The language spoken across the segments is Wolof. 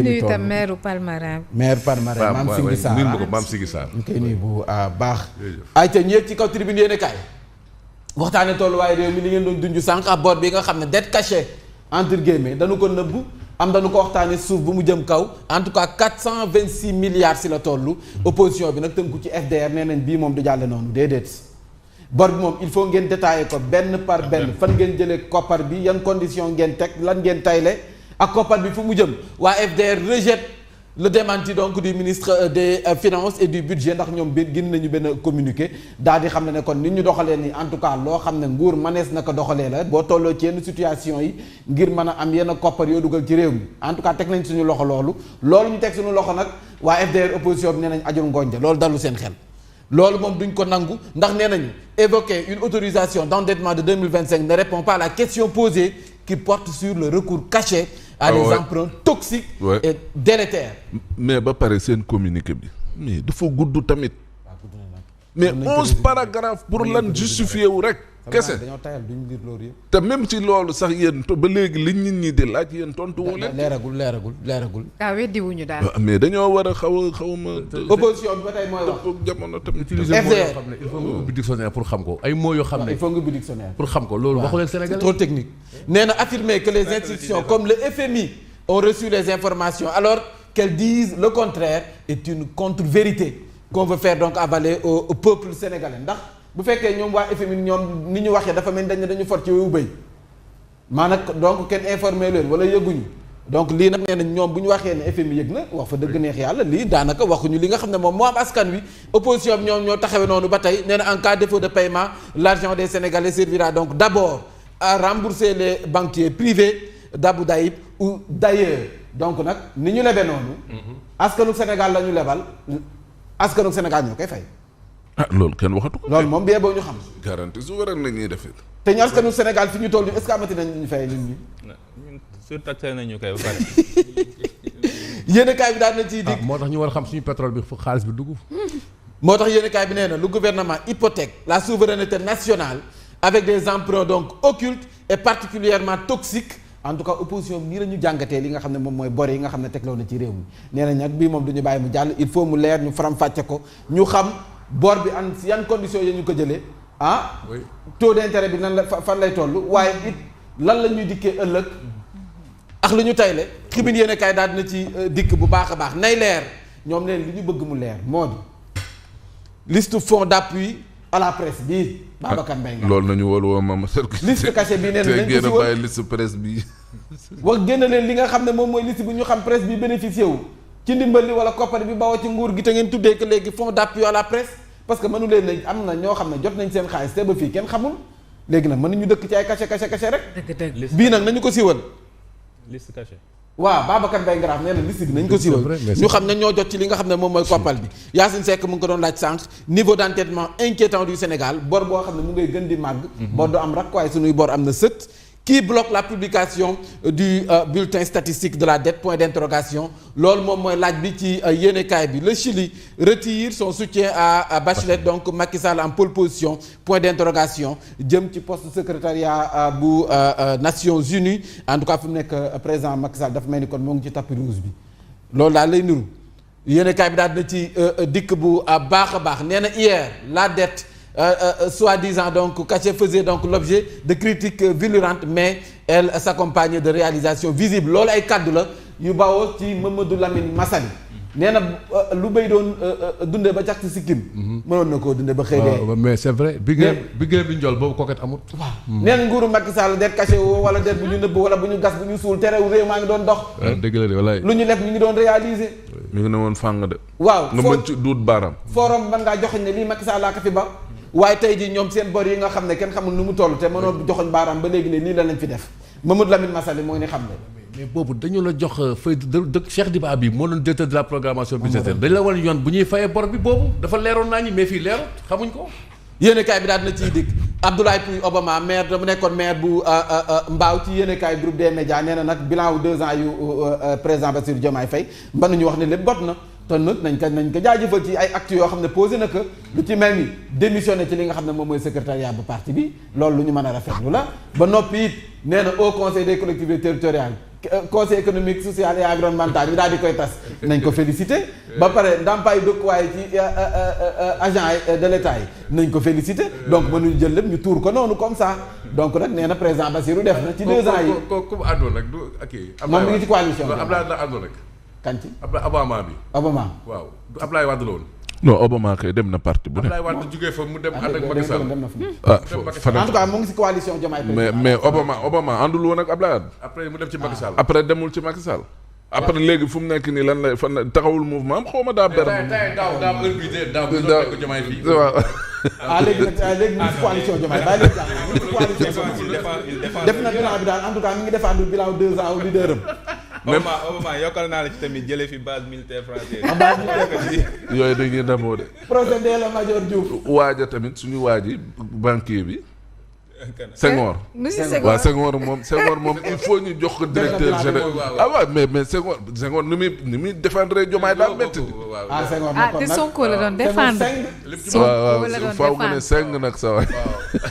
nuyu itam maire Palmarin. maire Palmarin maam Sigi Sarr ñu koy nuyu bu baax. ay ca ñeeg ci kaw tribune yéen kaay waxtaane tolluwaay réew mi li ngeen doon dunju sànq ab bor bi nga xam ne dette cachée entre guillemets dañu ko nëbbu dañu ko waxtaane suuf bu mu jëm kaw en tout cas 426 milliards si la toll. opposition bi nag tënku ci FDR nee nañ bii moom du jàlle noonu déedéet. bor bi moom il faut ngeen détailler ko benn par benn fan ngeen jëlee koppar bi yan condition ngeen teg lan ngeen tayle ak koppar bi fu mu jëm waa FDR rejette le démenti donc du ministre des finances et du budget ndax ñoom bi gën nañu benn communiqué daal di xam ne kon nit ñu doxalee ni en tout cas loo xam ne nguur manees na ko doxalee la boo tolloo ci yenn situation yi ngir mën a am yenn koppar yoo dugal ci réew mi en tout cas teg nañ suñu loxo loolu ñu teg suñu loxo nag waa FDR opposition bi nee nañ ajul ngooñja loolu dalu seen xel loolu moom duñ ko nangu ndax nee nañu évoquer une autorisation d'endettement de 2025 ne répond pas à la question posée qui porte sur le recours caché à des emprunts toxiques et délétères. mais ba pare seen communiqué bi mais dafa gudd tamit mais 11 paragraphes pour lan justifier wu rek kese dañoo tayal duñ lire loolu yëpp te même ci loolu sax yéen ba léegi li nit ñi di laaj yéen tontu wu leen leeragul weddi wuñu daal mais dañoo war a xaw ma opposition bi ba tey mooy wax jamono tamit utiliser mots yoo xam ne il faut nga ubbi dictionnaire pour xam ko ay mots yoo xam ne il faut nga ubbi dictionnaire pour xam ko loolu waxu leen Sénégal trop technique nee na affirmer que les institutions comme le FMI ont reçu les informations alors qu'elles disent le contraire est une contre-vérité qu'on veut faire donc avaler au peuple sénégalais ndax bu fekkee ñoom waa FMI ñoom ni ñu waxee dafa mel dañu for ci wewu bëy maanaam donc kenn informé leen wala yëguñu donc lii nag nee nañ ñoom bu ñu waxee ne FMI yëg na wax fa dëgg neex yàlla lii daanaka waxuñu li nga xam ne moom moo am askan wi opposition bi ñoom ñoo taxawee noonu ba tey nee na en cas de défaut de paiement l'argent des Sénégalais servira donc d'abord à rembourser les banquiers privés d'Abu Dhabi ou d'ailleurs donc nag ni ñu lebee noonu askanu Sénégal la ñu lebal askanu Sénégal ñoo koy fay loolu kenn waxatu ko loolu moom bee boo ñu xam garantie souveraine la ñuy defee te ñu askanu Sénégal fi ñu toll nii est-ce que amati nañ ñu fay nit ñi surtaxé nañu koy ba pare yéenekaay bi daal na ciy dig moo tax ñu war a xam suñu pétrole bi fu xaalis bi dugg moo tax yéenekaay bi nee na le gouvernement hypothèque la souveraineté nationale avec des emprunts donc occultes et particulièrement toxiques en tout cas opposition bi nii la ñu jàngatee li nga xam ne moom mooy bor yi nga xam ne tegloo na ci réew mi nee na nag bii moom du ñu bàyyi mu jàll il faut mu leer ñu faram-fàcce ko ñu xam bor bi an si yan conditions yi ñu ko jëlee taux d'intérêt bi nan la fan lay toll waaye it lan la ñuy dikkee ëllëg ak lu ñu tayle Tribune yéenekaay daal dina ci dikk bu baax a baax nay leer ñoom leen li ñu bëgg mu leer moo di liste fonds d'appui à la presse bii Babacar Mbengue loolu nañu woo Mama Serkou liste cachée bii nee na te génn bàyyi liste presse bi wax génn leen li nga xam ne moom mooy liste bu ñu xam presse bi bénéficié wu ci ndimbal li wala koppar bi bawoo ci nguur gi te ngeen tuddee que léegi fonds d'appui à la presse parce que mënu leen ne am na ñoo xam ne jot nañ seen xaalis te ba fii kenn xamul léegi nag mënuñu dëkk ci ay cachet rek bii nag nañu ko siiwal liste cachée waaw Babacar Mbaye Ngaraaf nee na liste bi nañ ko siiwal ñu xam ne ñoo jot ci li nga xam ne moom mooy koppal bi Yacine Seck mu ngi ko doon laaj sànq niveau d'endettement inquiétant du Sénégal bor boo xam ne mu ngay gën di màgg bor du am rak waaye suñuy bor am na sët qui bloque la publication du bulletin statistique de la dette point d'interrogation loolu moom mooy laaj bi ci yéenekaay bi le Chili retire son soutien à Bachelet donc Macky Sall en pole position point d'interrogation jëm ci poste secrétariat bu Nations Unies en tout cas fi mu nekk président Macky Sall dafa mel ni kon moo ngi ci tapis rouge bi loolu daal lay niru yéenekaay bi daal dina ci dikk bu baax a baax nee na hier la dette soi-disant donc cachée faisait donc l'objet de critiques virulentes mais elle s'accompagnait de réalisations visibles loolu ay kaddu la yu bawoo ci Mamadou Lamine Massaly nee na lu bay doon dundee ba cax ci sikkim mënoon na koo dundee ba xëy dee mais c'est vrai bi bi njool boobu koket amul waaw nee na nguuru Macky Sall det caché woo wala det bu ñu nëbb wala bu ñu gas bu ñu suul terew réew maa ngi doon dox dëgg la de walaay lu ñu lef ñu ngi doon réaliser mi ngi ne woon fàng de waaw nga mën ci duut baaraam forum mën ngaa joxoñ ne lii Macky Sall laa ko fi ba waaye tey jii ñoom seen bor yi nga xam ne kenn xamul nu mu toll te mënoo joxoñ baaraam ba léegi ne lii la lañ fi def Mamadou Lamine Massaly mooy ni xam ne mais boobu dañu la jox feuille de Cheikh Diba bi moo doon directeur de la programmation budgétaire dañ la wan yoon bu ñuy fayee bor bi boobu dafa leeroon naa ñi mais fii leerut xamuñ ko yéenekaay bi daal dina ciy dikk Abdoulaye Pouye Obama maire dama nekkoon maire bu Mbao ci yéenekaay groupe des médias nee na nag bilan wu 2 ans yu président Bassirou Diomaye Faye mën nañu wax ne lépp got na te nag nañ ko jaajëfal ci ay actes yoo xam ne posé na que lu ci mel ni démissionné ci li nga xam ne moom mooy secrétariat bu parti bi loolu lu ñu mën a rafetlu la ba noppi it nee na au conseil des collectivités territoriales conseil économique social et environnemental ñu daal di koy tas nañ ko féliciter ba pare ndàmpaay dëkkuwaay ci agent de l'État yi nañ ko féliciter donc mënuñu jël lépp ñu tuur ko noonu comme ça donc nag nee na président Bassirou def na ci 2 ans yi comme àndoon rek du ok. moom mi ngi ci coalition bi Abdoulaye la àndoon rek. kan ci Obama bi. Obama waaw du Abdoulaye Wade la woon. non Obama kay dem na parti bu ne. Abdoulaye Wade jugee fa mu dem ànd ak Macky Sall. dem na fa ah en tout cas mu ngi ci coalition Diomaye mais Obama àndul woon ak Abdoulaye Wade. après mu dem ci Macky Sall. après demul ci Macky Sall. après léegi fu mu nekk nii lan lay fan taxawul mouvement am xaw ma daa ber. daaw heure bii de daaw bi doon ko Diomaye fii. waaw. léegi mu ngi ci coalition Diomaye bàyyi leen jàmm mu ngi ci coalition def na bilan bi daal en tout cas mi ngi défendre bilan 2 ans leader am. Obama yokkal naa la ci tamit jëlee fi base militaire française. yooyu dañuy demoo de. procès Ndella Madior Diouf. waaja tamit suñu waaji banquier bi. Senghor. monsieur waaw Senghor Senghor moom il faut ñu jox ko directeur général. ah waaw mais Senghor ni muy défendre Diomaye daal métti. Senghor te Sonko la doon défendre. waaw faaw nga ne seng nag sa waay.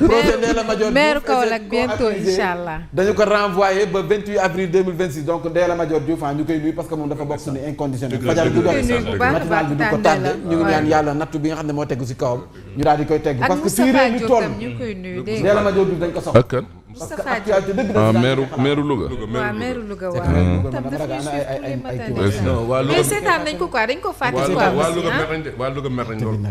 procès Ndella Madior Diouf maire Kaolack bientôt incha allah. dañu ko renvoyé ba 28 avril 2026 donc Ndella Madior Diouf ñu koy nuyu parce que moom dafa bokk suñu inconditionnel. fajar bu doon matinal bi du ko tardé ñu ngi ñaan yàlla nattu bi nga xam ne moo tegu si kawam ñu daal di koy tegg parce que fii réew mi toll ñu koy nuyu dégg Ndella Madior Diouf dañ ko soxla ak kan. parce que actualité dëgg ah maire Louga. waaw maire Louga waaw. tam daf ñuy waaw mais seetaan nañ ko quoi dañ ko fàtte quoi. waa Louga mer nañ de waa Louga mer nañ loolu.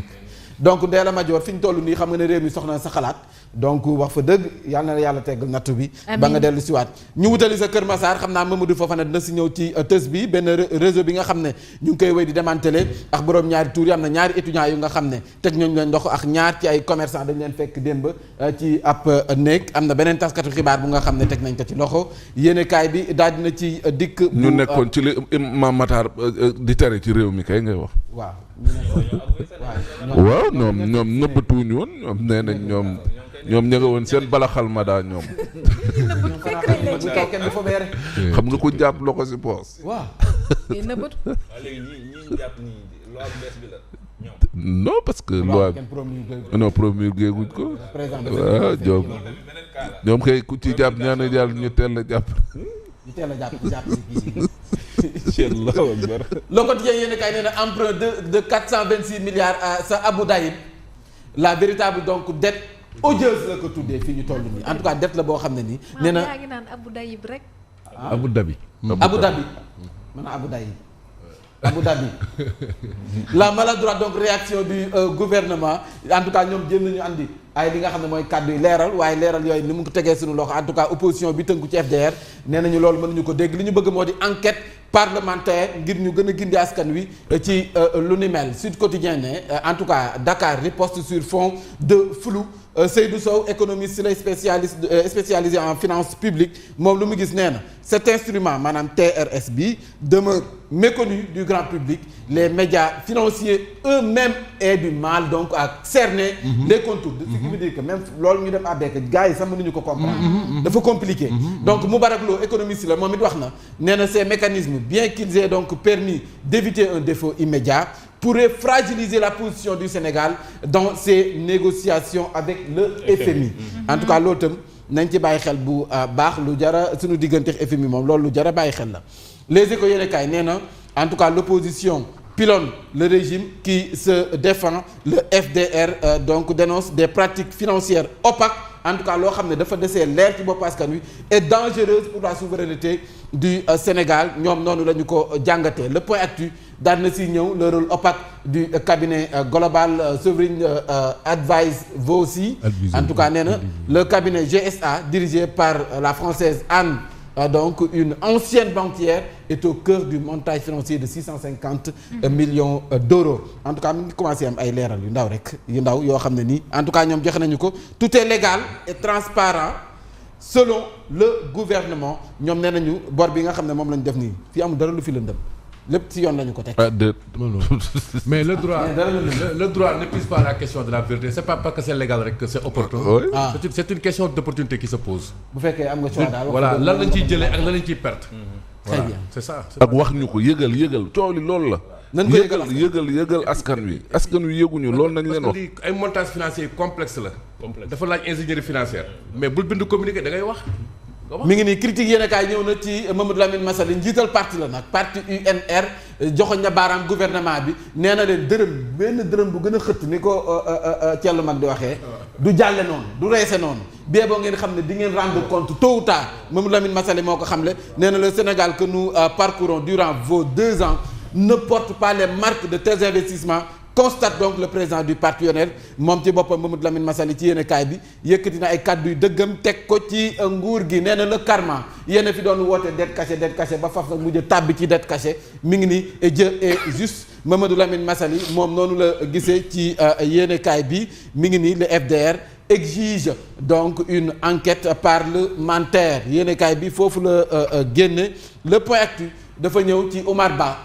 donc Ndella Madior fi ñu toll nii xam nga ne réew mi soxna sa xalaat donc wax fa dëgg yal na yàlla teggal nattu bi ba nga dellu siwaat ñu wutali sa Kër Massar xam naa Mamadou Fofana dina si ñëw ci tës bi benn réseau bi nga xam ne ñu ngi koy wéy di démantelé ak borom ñaari tour yi am na ñaari étudiants yu nga xam ne teg ñooñu leen ndox ak ñaar ci ay commerçant dañ leen fekk démb ci ab néeg am na beneen taskatu xibaar bu nga xam ne teg nañ ko ci loxo yéenekaay bi daal dina ci dikk ñu nekkoon ci li Imam Matar di tere ci réew mi kay ngay wax. waaw waaw ñoom nëbbatuwuñu woon ñoom nee nañ ñoom ña nga woon seen balaxal ma daa ñoom. kenn dafa beere xam nga ko jàpp loxo si poos. waaw nëbbatu. léegi ñi jàpp nii loi bu bees bi la ñoom. non parce que loi non promulgué guñ ko. waaw ñoom kay ku ci jàpp ñaan yàlla ñu teel a jàpp. ñu teel a jàpp le quotidien yéen kay nee na emprunt de 426 milliards sa Abu Dhabi la véritable donc dette odieuse la ko tuddee fii ñu toll nii en tout cas dette la boo xam ne nii. nee na yaa ngi naan Abu Dhabi rek. Abu Dhabi. Abu Dhabi man Abu Dhabi Abu Dhabi la maladroite donc réaction du gouvernement en tout cas ñoom jéem nañu andi ay li nga xam ne mooy kàddu yi leeral waaye leeral yooyu ni mu ko tegee suñu loxo en tout cas opposition bi tënku ci FDR nee nañu loolu mënuñu ko dégg li ñu bëgg moo di enquête parlementaire ngir ñu gën a gindi askan wi ci lu ni mel Sud Quotidien ne en tout cas Dakar riposte sur fond de flou Seydou Sow économiste lay spécialisé en finance publique moom lu mu gis nee na cet instrument maanaam TRS bi demeure méconnu du grand public les médias financiers eux-mêmes aient du mal donc à cerner les contours de ce qui veut dire que même loolu ñu dem àbbeek gars yi sax mënuñu ko comprendre dafa compliqué donc Moubarak Lo économiste la moom it wax na nee na ces mécanismes bien qu'ils aient donc permis d'éviter un défaut immédiat pourrait fragiliser la position du Sénégal dans ses négociations avec le FMI. En tout cas loolu itam nañ ci bàyyi xel bu baax lu jara suñu diggante FMI moom loolu lu jara bàyyi xel la. Les Échos yéenekaay nee na en tout cas l'opposition pilonne le régime qui se défend le FDR donc dénonce des pratiques financières opaques en tout cas loo xam ne dafa desee leer ci bopp askan wi et dangereuse pour la souveraineté du Sénégal ñoom noonu la ñu ko jàngatee le point actu daal na si ñëw le rôle opaque du cabinet Global Sovereign Advice Vauci en tout cas nee na le cabinet GSA dirigé par la française Anne donc une ancienne banquière est au cœur du montage financier de 650 millions d'euros en tout cas mi ngi commencé am ay leeral yu ndaw rek yu ndaw yoo xam ne nii en tout cas ñoom joxe nañu ko tout est légal et transparent selon le gouvernement ñoom nee nañu bor bi nga xam ne moom lañu def nii fii amul dara lu fi lëndëm lépp ci yoon lañu ko teg. mais le droit ne pose pas la question de la vérité c'est pas parce que c'est légal rek que c'est opportun. C'est une question d'opportunité qui se pose. bu fekkee am nga choix daal. voilà lan lañ ciy jëlee ak lan lañ ciy perte. très bien c'est ça. ak wax ñu ko yëgal coow li loolu la. nañ ko yëgal askan wi yëguñu loolu nañ leen wax. parce que ay montage financier complexe la. dafa laaj ingénierie financière mais bul bind communiqué da ngay wax. mi ngi nii critique yéen a kaay ñëw na ci Mamadou Lamine Massaly njiital parti la nag parti UNR joxoñ na baaraam gouvernement bi nee na leen benn dërëm bu gën a xëtt ni ko Thiel mag di waxee du jàlle noonu du reese noonu bee boo ngeen xam ne di ngeen rendre compte tôt ou tard Mamadou Lamine Massaly moo ko xamle nee na le Sénégal que nous parcourons durant vos 2 ans ne porte pas les marques de tels investissements constate donc le président du parti UNR moom ci boppam Mamadou Lamine Massaly ci yéenekaay bi yëkkati na ay kàddu yu dëggam teg ko ci nguur gi nee na le karma yéen a fi doon woote dette cachée ba faf nag mujj tàbbi ci dette cachée mi ngi ni et Dieu est juste Mamadou Lamine Massaly moom noonu la gisee ci yéenekaay bi mi ngi ni le FDR exige donc une enquête parlementaire yéenekaay bi foofu la génne le point actu dafa ñëw ci Omar Ba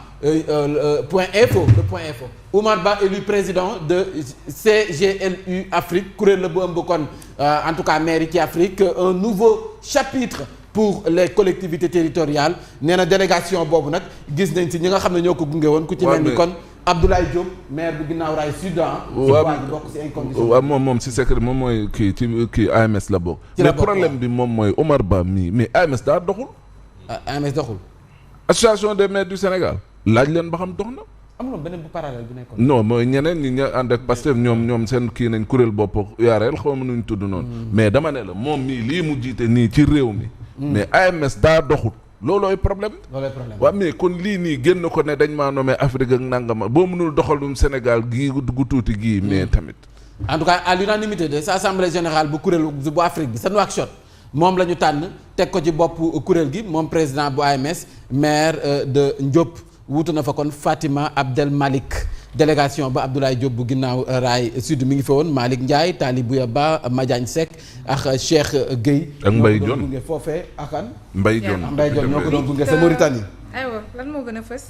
point info le point info Oumar Ba élu président de CGLU Afrique kuréel la bu ëmb kon en tout cas maire yi ci Afrique un nouveau chapitre pour les collectivités territoriales nee na délégation boobu nag gis nañ ci ñi nga xam ne ñoo ko gunge woon ku ci mel ni kon Abdoulaye Diop maire bu Guinaw Rail Sud bokk ci incondition waaw moom si secret moom mooy kii AMS la bokk mais problème bi moom mooy Oumar Ba mii mais AMS daa doxul AMS doxul association des maires du Sénégal laaj leen ba xam dox na. am na beneen bu parallèle bu nekkoon. non mooy ñeneen ñi ñu ànd ak Pastef ñoom seen kii nañ kuréel bopp yaareel xaw ma nuñ tudd noonu. mais dama ne la moom mii lii mu jiite nii ci réew mi. mais AMS daa doxut. loolooy problème. waaw mais kon lii nii génn ko ne dañ maa nommé Afrique ak nangama boo mënul doxalum Sénégal gii gu tuuti gii. mais tamit. en tout cas à l'unanimité de sa assemblée générale bu kuréel bu Afrique bi sa Nouakchott moom la ñu tànn teg ko ci bopp kuréel gi moom président bu AMS maire de Ndiop. wuutu na fa kon Fatima Abdel Malik délégation ba Abdoulaye Diop bu Guinaw Rail Sud mi ngi fa woon Malick Ndiaye Talibouya Ba Madiagne Seck ak Cheikh Gueye. ak Mbaye Dione gunge foofee akan Mbaye Dione ñoo ko doon gunge sa Mauritanie. aywa lan moo gën a fës.